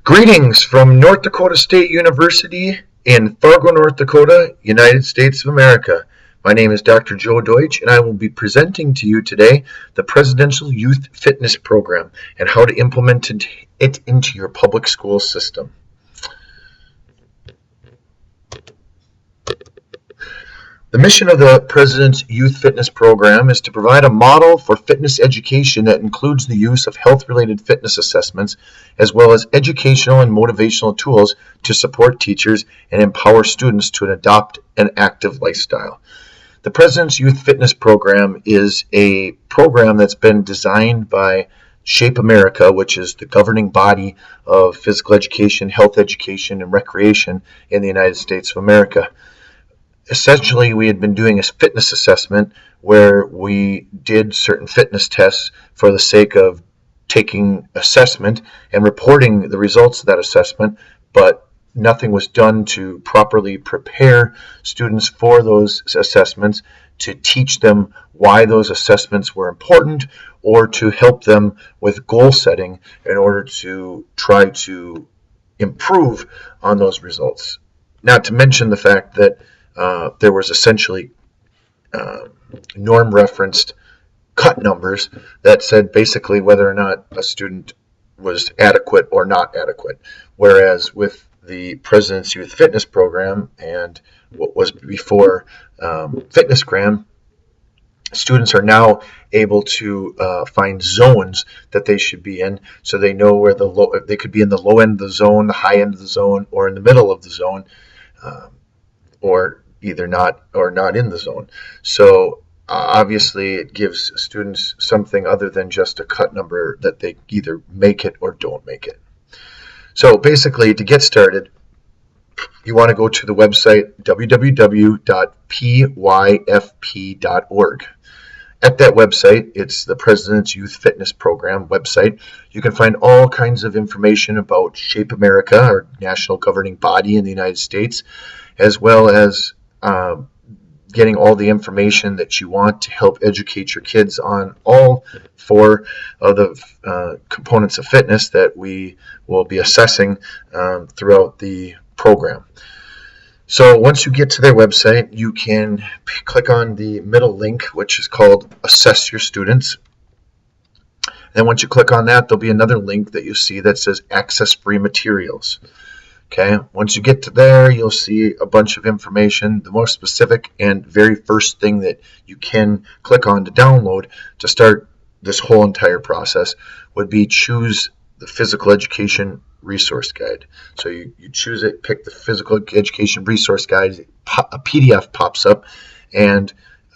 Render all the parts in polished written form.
Greetings from North Dakota State University in Fargo, North Dakota, United States of America. My name is Dr. JoeDeutsch, and I will be presenting to you today the Presidential Youth Fitness Program and how to implement it into your public school system. The mission of the President's Youth Fitness Program is to provide a model for fitness education that includes the use of health-related fitness assessments, as well as educational and motivational tools to support teachers and empower students to adopt an active lifestyle. The President's Youth Fitness Program is a program that's been designed by Shape America, which is the governing body of physical education, health education, and recreation in the United States of America. Essentially, we had been doing a fitness assessment where we did certain fitness tests for the sake of taking assessment and reporting the results of that assessment, but nothing was done to properly prepare students for those assessments, to teach them why those assessments were important, or to help them with goal setting in order to try to improve on those results. Not to mention the fact that there was essentially norm-referenced cut numbers that said basically whether or not a student was adequate or not adequate. Whereas with the President's Youth Fitness Program and what was before FitnessGram, students are now able to find zones that they should be in, so they know where they could be in the low end of the zone, the high end of the zone, or in the middle of the zone, or either not or not in the zone. So obviously it gives students something other than just a cut number that they either make it or don't make it. So basically, to get started, you want to go to the website www.pyfp.org. At that website, it's the President's Youth Fitness Program website. You can find all kinds of information about Shape America, our national governing body in the United States, as well as getting all the information that you want to help educate your kids on all four of the components of fitness that we will be assessing throughout the program. So once you get to their website, you can click on the middle link, which is called Assess Your Students. And once you click on that, there'll be another link that you see that says Access Free Materials. Okay, once you get to there, you'll see a bunch of information. The most specific and very first thing that you can click on to download to start this whole entire process would be choose the Physical Education Resource Guide. So you choose it, pick the Physical Education Resource Guide, a PDF pops up, and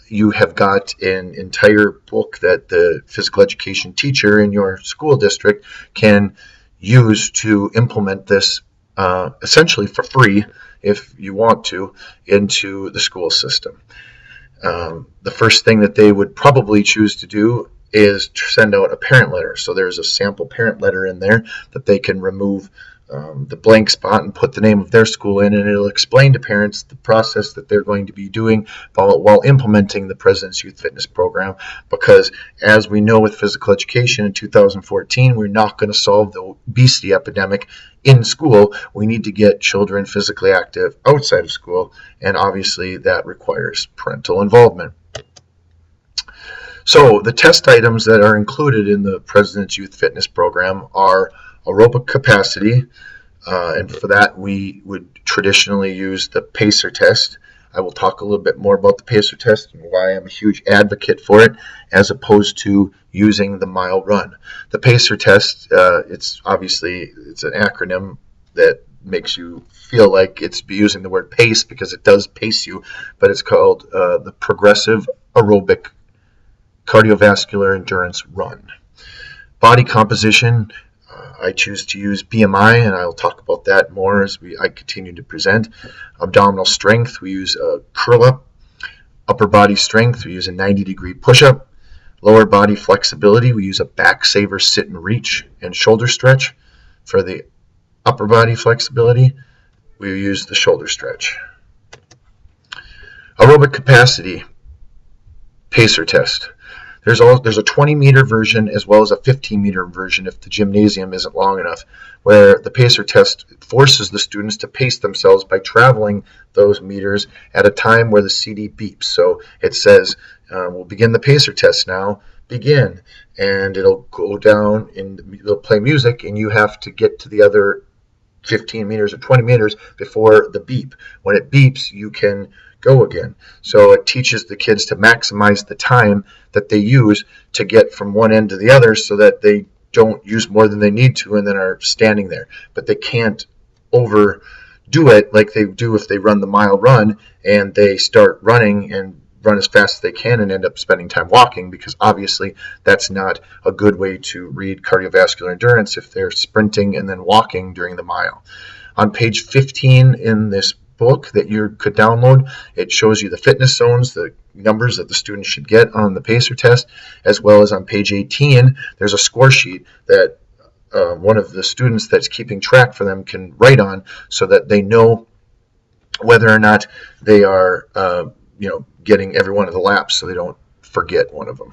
you have got an entire book that the physical education teacher in your school district can use to implement this essentially for free, if you want to, into the school system. The first thing that they would probably choose to do is to send out a parent letter. So there's a sample parent letter in there that they can remove the blank spot and put the name of their school in, and it'll explain to parents the process that they're going to be doing while implementing the President's Youth Fitness Program, because as we know with physical education in 2014, we're not going to solve the obesity epidemic in school. We need to get children physically active outside of school, and obviously that requires parental involvement. So the test items that are included in the President's Youth Fitness Program are aerobic capacity, and for that we would traditionally use the PACER test. I will talk a little bit more about the PACER test and why I'm a huge advocate for it, as opposed to using the mile run. The PACER test, it's an acronym that makes you feel like it's using the word pace because it does pace you, but it's called the Progressive Aerobic Cardiovascular Endurance Run. Body composition, I choose to use BMI, and I'll talk about that more as I continue to present. Abdominal strength, we use a curl-up. Upper body strength, we use a 90-degree push-up. Lower body flexibility, we use a back saver sit and reach and shoulder stretch. For the upper body flexibility, we use the shoulder stretch. Aerobic capacity, PACER test. There's a 20-meter version as well as a 15-meter version if the gymnasium isn't long enough, where the pacer test forces the students to pace themselves by traveling those meters at a time where the CD beeps. So it says, we'll begin the pacer test now, begin, and it'll go down and it'll play music, and you have to get to the other 15 meters or 20 meters before the beep. When it beeps, you can go again. So it teaches the kids to maximize the time that they use to get from one end to the other so that they don't use more than they need to and then are standing there. But they can't overdo it like they do if they run the mile run and they start running and run as fast as they can and end up spending time walking, because obviously that's not a good way to read cardiovascular endurance if they're sprinting and then walking during the mile. On page 15 in this book that you could download, it shows you the fitness zones, the numbers that the students should get on the pacer test, as well as on page 18 there's a score sheet that one of the students that's keeping track for them can write on so that they know whether or not they are getting every one of the laps so they don't forget one of them.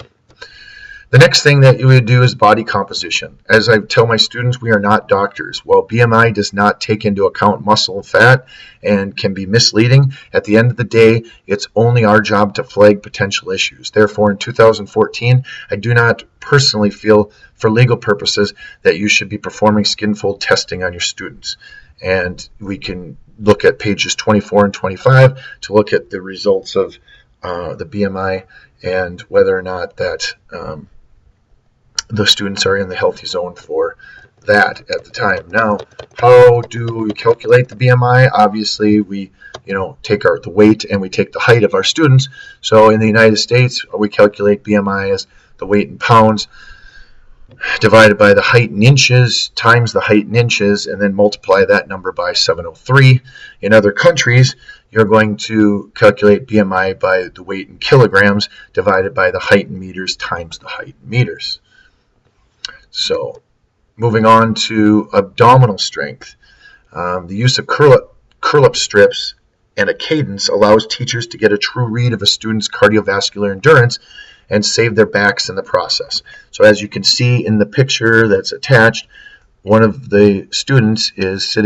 The next thing that you would do is body composition. As I tell my students, we are not doctors. While BMI does not take into account muscle and fat and can be misleading, at the end of the day, it's only our job to flag potential issues. Therefore, in 2014, I do not personally feel, for legal purposes, that you should be performing skinfold testing on your students. And we can look at pages 24 and 25 to look at the results of the BMI and whether or not that the students are in the healthy zone for that at the time. Now, how do we calculate the BMI? Obviously, we take the weight and we take the height of our students. So in the United States, we calculate BMI as the weight in pounds divided by the height in inches times the height in inches, and then multiply that number by 703. In other countries, you're going to calculate BMI by the weight in kilograms divided by the height in meters times the height in meters. So moving on to abdominal strength. The use of curl-up strips and a cadence allows teachers to get a true read of a student's cardiovascular endurance and save their backs in the process. So as you can see in the picture that's attached, one of the students is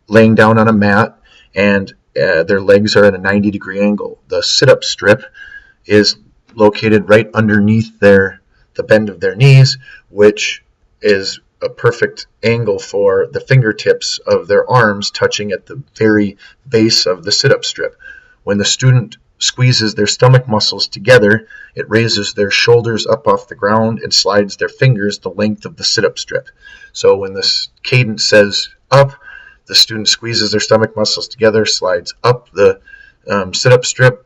laying down on a mat, and their legs are at a 90-degree angle. The sit-up strip is located right underneath the bend of their knees, which is a perfect angle for the fingertips of their arms touching at the very base of the sit-up strip. When the student squeezes their stomach muscles together, it raises their shoulders up off the ground and slides their fingers the length of the sit-up strip. So when this cadence says up, the student squeezes their stomach muscles together, slides up the sit-up strip.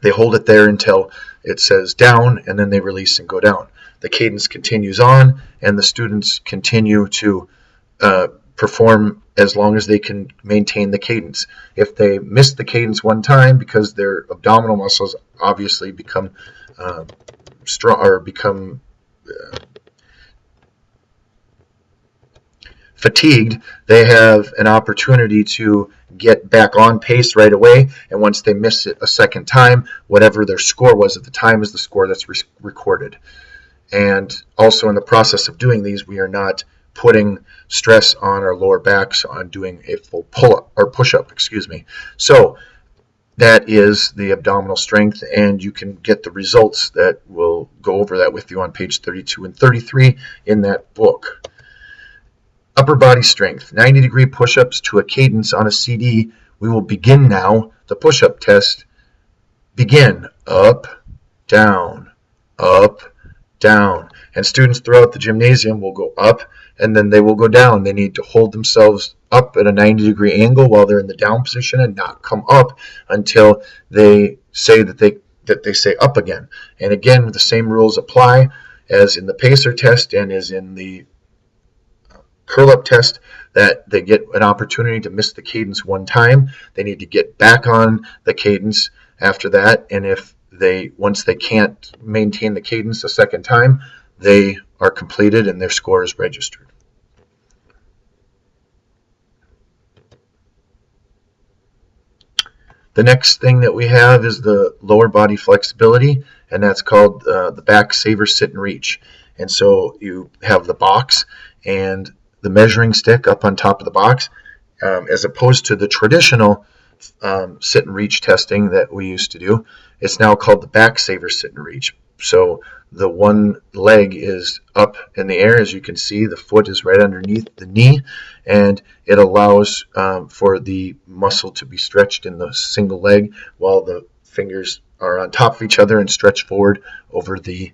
They hold it there until it says down, and then they release and go down. The cadence continues on, and the students continue to perform as long as they can maintain the cadence. If they miss the cadence one time because their abdominal muscles obviously become strong or become fatigued, they have an opportunity to get back on pace right away, and once they miss it a second time, whatever their score was at the time is the score that's recorded. And also in the process of doing these, we are not putting stress on our lower backs on doing a full pull-up or push-up, So that is the abdominal strength, and you can get the results that will go over that with you on page 32 and 33 in that book. Upper body strength, 90-degree push-ups to a cadence on a CD. We will begin now the push-up test. Begin. Up, down, up, down. And students throughout the gymnasium will go up, and then they will go down. They need to hold themselves up at a 90-degree angle while they're in the down position and not come up until they say that they say up again. And again, the same rules apply as in the pacer test and as in the curl-up test, that they get an opportunity to miss the cadence one time. They need to get back on the cadence after that, and once they can't maintain the cadence a second time, they are completed and their score is registered. The next thing that we have is the lower body flexibility, and that's called the back saver sit and reach. And so you have the box and the measuring stick up on top of the box, as opposed to the traditional sit and reach testing that we used to do. It's now called the back saver sit and reach. So the one leg is up in the air, as you can see. The foot is right underneath the knee, and it allows for the muscle to be stretched in the single leg while the fingers are on top of each other and stretch forward over the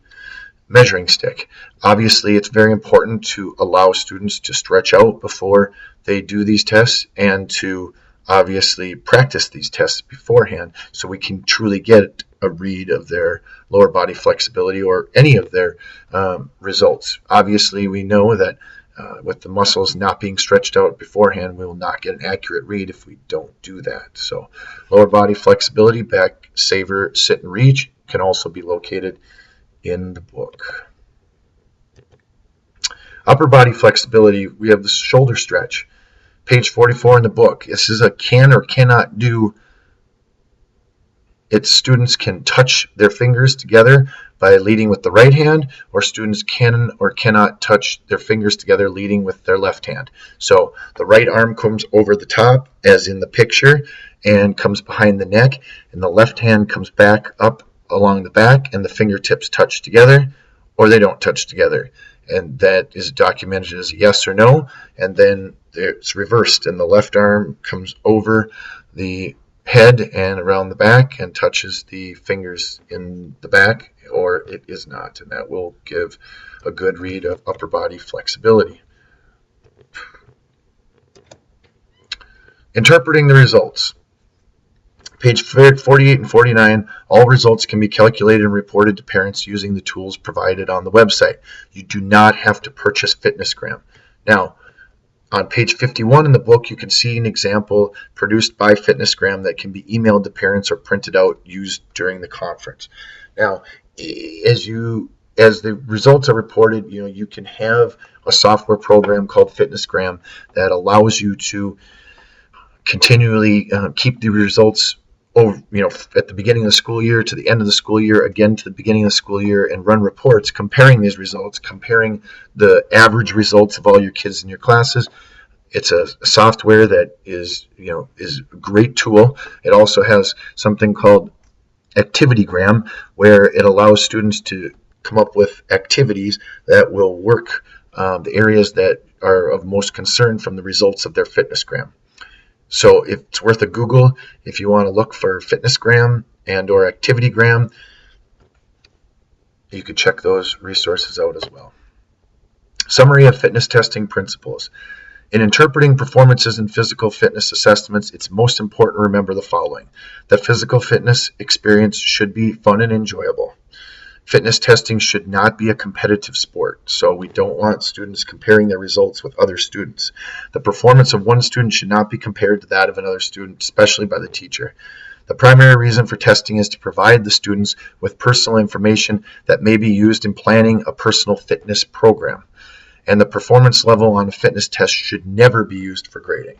measuring stick. Obviously, it's very important to allow students to stretch out before they do these tests, and to obviously practice these tests beforehand so we can truly get a read of their lower body flexibility or any of their results. Obviously, we know that with the muscles not being stretched out beforehand, we will not get an accurate read if we don't do that. So lower body flexibility, back saver sit and reach, can also be located in the book. Upper body flexibility, we have the shoulder stretch. Page 44 in the book. This is a can or cannot do. Its students can touch their fingers together by leading with the right hand, or students can or cannot touch their fingers together leading with their left hand. So the right arm comes over the top, as in the picture, and comes behind the neck, and the left hand comes back up along the back, and the fingertips touch together, or they don't touch together. And that is documented as a yes or no, and then it's reversed, and the left arm comes over the head and around the back and touches the fingers in the back, or it is not, and that will give a good read of upper body flexibility. Interpreting the results. Page 48 and 49, all results can be calculated and reported to parents using the tools provided on the website. You do not have to purchase FitnessGram. Now, on page 51 in the book, you can see an example produced by FitnessGram that can be emailed to parents or printed out used during the conference. Now, as the results are reported, you can have a software program called FitnessGram that allows you to continually keep the results over, at the beginning of the school year to the end of the school year, again to the beginning of the school year, and run reports comparing these results, comparing the average results of all your kids in your classes. It's a software that is a great tool. It also has something called ActivityGram, where it allows students to come up with activities that will work the areas that are of most concern from the results of their FitnessGram. So it's worth a Google if you want to look for FitnessGram and or ActivityGram. You could check those resources out as well. Summary of fitness testing principles. In interpreting performances in physical fitness assessments, it's most important to remember the following. The physical fitness experience should be fun and enjoyable. Fitness testing should not be a competitive sport, so we don't want students comparing their results with other students. The performance of one student should not be compared to that of another student, especially by the teacher. The primary reason for testing is to provide the students with personal information that may be used in planning a personal fitness program. And the performance level on a fitness test should never be used for grading.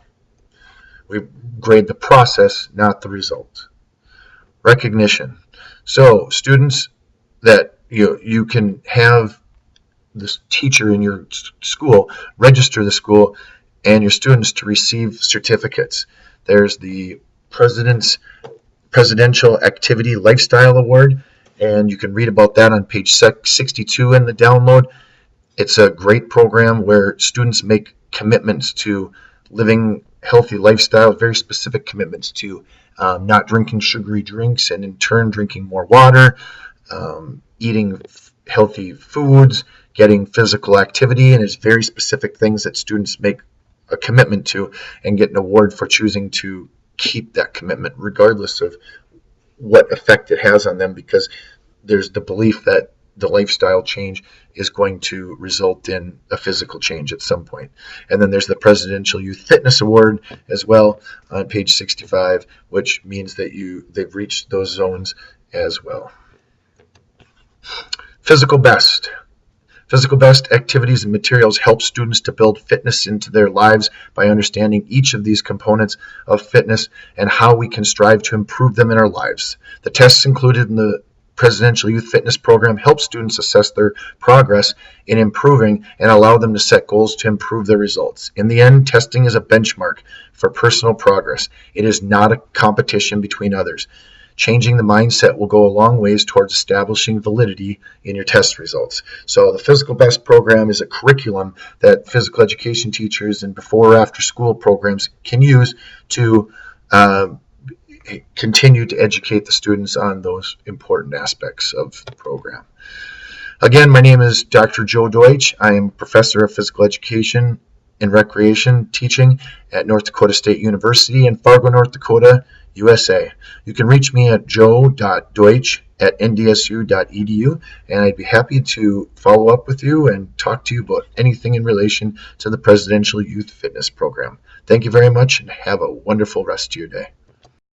We grade the process, not the result. Recognition. So students that you can have this teacher in your school register the school and your students to receive certificates. There's the Presidential Activity Lifestyle Award, and you can read about that on page 62 in the download. It's a great program where students make commitments to living healthy lifestyles, very specific commitments to not drinking sugary drinks, and in turn drinking more water, eating healthy foods, getting physical activity, and it's very specific things that students make a commitment to and get an award for choosing to keep that commitment regardless of what effect it has on them, because there's the belief that the lifestyle change is going to result in a physical change at some point. And then there's the Presidential Youth Fitness Award as well on page 65, which means that they've reached those zones as well. Physical best. Physical best activities and materials help students to build fitness into their lives by understanding each of these components of fitness and how we can strive to improve them in our lives. The tests included in the Presidential Youth Fitness Program helps students assess their progress in improving and allow them to set goals to improve their results. In the end, testing is a benchmark for personal progress. It is not a competition between others. Changing the mindset will go a long ways towards establishing validity in your test results. So the Physical Best program is a curriculum that physical education teachers and before or after school programs can use to continue to educate the students on those important aspects of the program. Again, my name is Dr. JoeDeutsch. I am professor of physical education and recreation teaching at North Dakota State University in Fargo, North Dakota, USA. You can reach me at joe.deutsch@ndsu.edu, and I'd be happy to follow up with you and talk to you about anything in relation to the Presidential Youth Fitness Program. Thank you very much, and have a wonderful rest of your day.